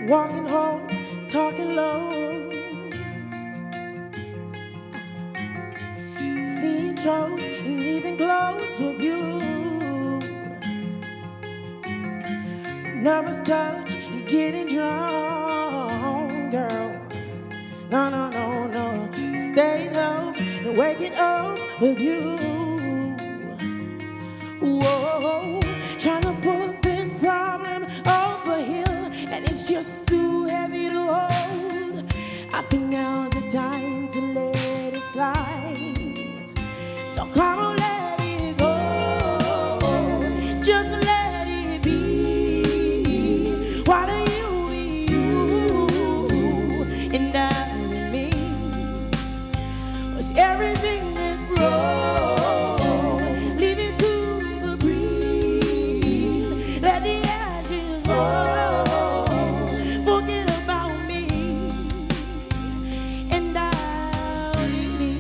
Walking home, talking low, seeing shows and even clothes with you. Nervous touch and getting drunk, girl. No, no, no, no. Staying up and waking up with you. Whoa, trying to put this problem over hill, and it's just too heavy to hold. I think now's the time to let it slide. So come on, let it go. Just let it be. Why do you be you and I be me? Was everything that's wrong? Leave it to the green. Let the ashes fall. Forget about me and I'll be me.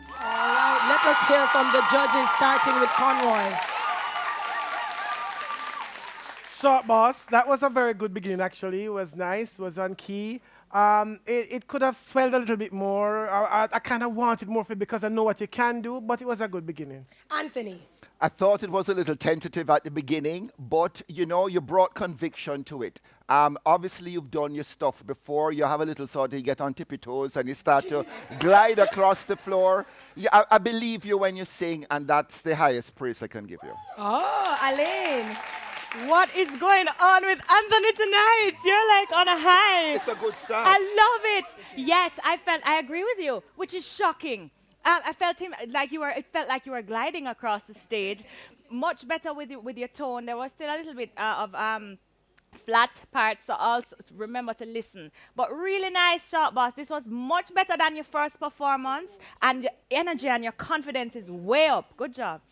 All right, let us hear from the judges, starting with Conroy. Short boss, that was a very good beginning actually. It was nice, was on key. It could have swelled a little bit more. I kind of wanted more of it because I know what you can do, but it was a good beginning. Anthony. I thought it was a little tentative at the beginning, but you know, you brought conviction to it. Obviously, you've done your stuff before. You have a little sort of, you get on tippy toes and you start to glide across the floor. Yeah, I believe you when you sing, and that's the highest praise I can give you. Oh, Alain. What is going on with Anthony tonight? You're like on a high. It's a good start. I love it. Yes, I agree with you, which is shocking. I felt him like you were. It felt like you were gliding across the stage, much better with your tone. There was still a little bit of flat parts, so also remember to listen. But really nice shot, boss. This was much better than your first performance, and your energy and your confidence is way up. Good job.